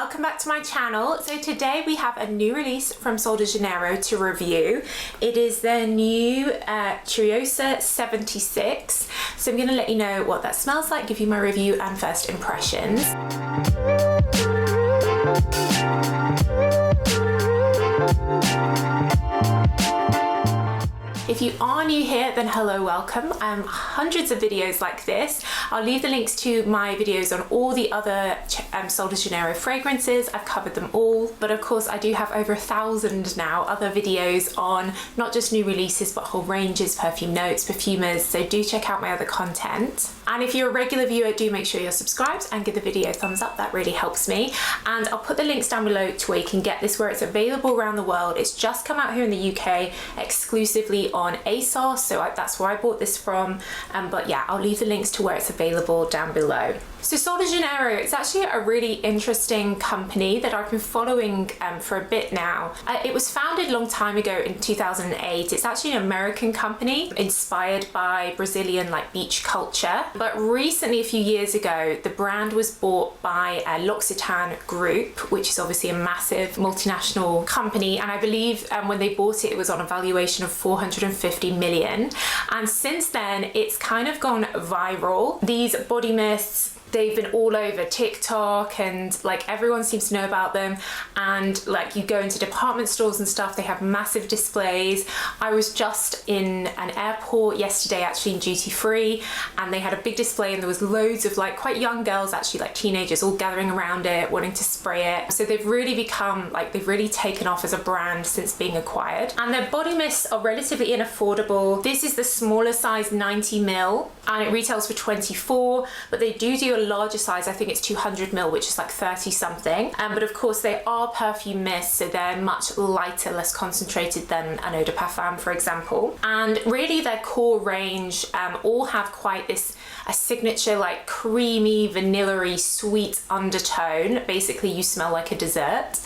welcome back to my channel. So today we have a new release from Sol de Janeiro to review. It is their new Cheirosa 76. So I'm going to let you know what that smells like, give you my review and first impressions. If you are new here, then hello, welcome. Hundreds of videos like this. I'll leave the links to my videos on all the other Sol de Janeiro fragrances. I've covered them all, but of course I do have over 1,000 now other videos on not just new releases, but whole ranges, perfume notes, perfumers. So do check out my other content. And if you're a regular viewer, do make sure you're subscribed and give the video a thumbs up. That really helps me. And I'll put the links down below to where you can get this, where it's available around the world. It's just come out here in the UK exclusively on ASOS, so that's where I bought this from, but yeah, I'll leave the links to where it's available down below. So Sol de Janeiro, it's actually a really interesting company that I've been following for a bit now. It was founded a long time ago in 2008. It's actually an American company inspired by Brazilian beach culture, but recently, a few years ago, the brand was bought by L'Occitane Group, which is obviously a massive multinational company, and I believe when they bought it, it was on a valuation of 450 million, and since then it's kind of gone viral. These body mists, they've been all over TikTok, and everyone seems to know about them, and you go into department stores and stuff, they have massive displays. I was just in an airport yesterday, actually in duty free, and they had a big display, and there was loads of quite young girls, actually teenagers, all gathering around it wanting to spray it. So they've really become they've really taken off as a brand since being acquired, and their body mists are relatively unaffordable. This is the smaller size, 90 ml, and it retails for 24, but they do a larger size, I think it's 200 ml, which is 30 something, but of course they are perfume mists, so they're much lighter, less concentrated than an eau de parfum, for example. And really their core range all have quite a signature creamy, vanilla-y, sweet undertone. Basically you smell like a dessert.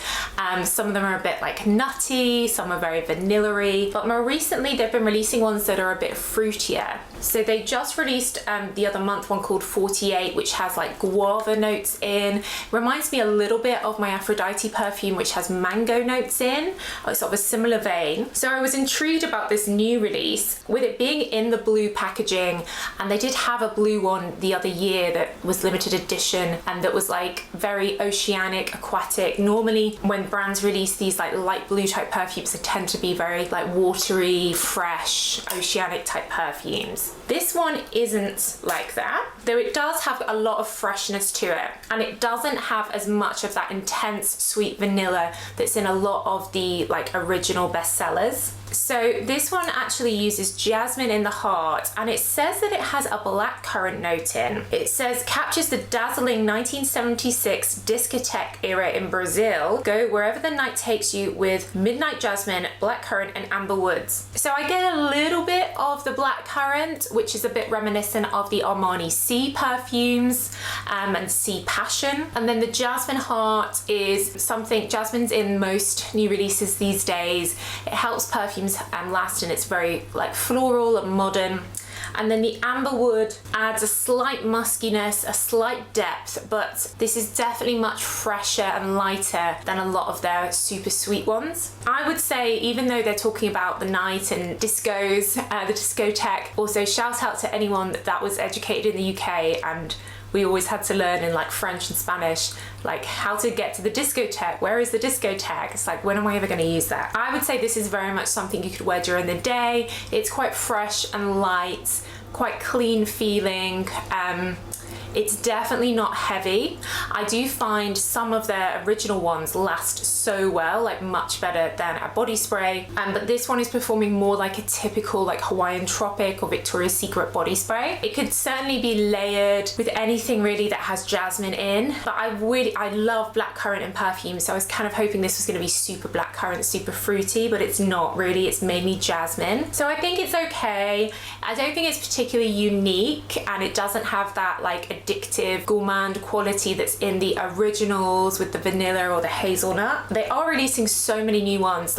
Some of them are a bit nutty, some are very vanilla-y, but more recently they've been releasing ones that are a bit fruitier. So they just released the other month one called 48, which has guava notes in. Reminds me a little bit of my Aphrodite perfume, which has mango notes in. It's sort of a similar vein. So I was intrigued about this new release, with it being in the blue packaging, and they did have a blue one the other year that was limited edition, and that was very oceanic, aquatic. Normally when brands release these light blue type perfumes, they tend to be very watery, fresh, oceanic type perfumes. This one isn't like that, though it does have a lot of freshness to it, and it doesn't have as much of that intense sweet vanilla that's in a lot of the original bestsellers. So this one actually uses jasmine in the heart, and it says that it has a blackcurrant note in. It says captures the dazzling 1976 discotheque era in Brazil. Go wherever the night takes you with midnight jasmine, blackcurrant and amber woods. So I get a little bit of the blackcurrant, which is a bit reminiscent of the Armani Sea perfumes and Sea Passion. And then the jasmine heart is something, jasmine's in most new releases these days. It helps perfumes last, and it's very floral and modern. And then the amberwood adds a slight muskiness, a slight depth, but this is definitely much fresher and lighter than a lot of their super sweet ones. I would say, even though they're talking about the night and discos, the discotheque, also shout out to anyone that was educated in the UK, and we always had to learn in French and Spanish, how to get to the discotheque. Where is the discotheque? It's when am I ever going to use that? I would say this is very much something you could wear during the day. It's quite fresh and light, quite clean feeling. It's definitely not heavy. I do find some of their original ones last so well, much better than a body spray. But this one is performing more like a typical Hawaiian Tropic or Victoria's Secret body spray. It could certainly be layered with anything really that has jasmine in, but I love blackcurrant in perfume, so I was kind of hoping this was going to be super blackcurrant, super fruity, but it's not really. It's mainly jasmine. So I think it's okay. I don't think it's particularly unique, and it doesn't have that addictive gourmand quality that's in the originals with the vanilla or the hazelnut. They are releasing so many new ones,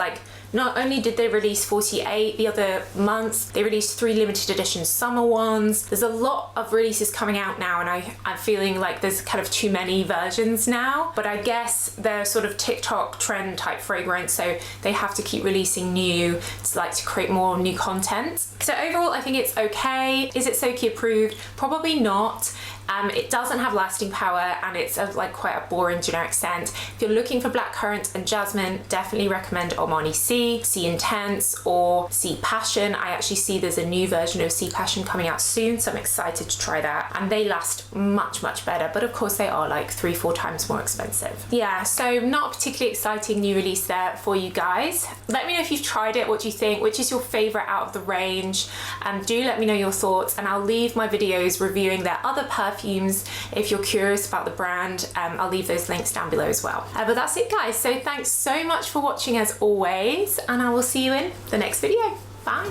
Not only did they release 48 the other months, they released 3 limited edition summer ones. There's a lot of releases coming out now, and I'm feeling like there's kind of too many versions now, but I guess they're sort of TikTok trend type fragrance, so they have to keep releasing new to create more new content. So overall, I think it's okay. Is it Soki approved? Probably not. It doesn't have lasting power, and it's quite a boring generic scent. If you're looking for blackcurrant and jasmine, definitely recommend Omani C Intense, or C Passion. I actually see there's a new version of C Passion coming out soon, so I'm excited to try that. And they last much better, but of course they are like 3-4 times more expensive. Yeah, so not a particularly exciting new release there for you guys. Let me know if you've tried it. What do you think? Which is your favorite out of the range? Do let me know your thoughts, and I'll leave my videos reviewing their other perfumes if you're curious about the brand. I'll leave those links down below as well. But that's it, guys. So thanks so much for watching as always, and I will see you in the next video. Bye.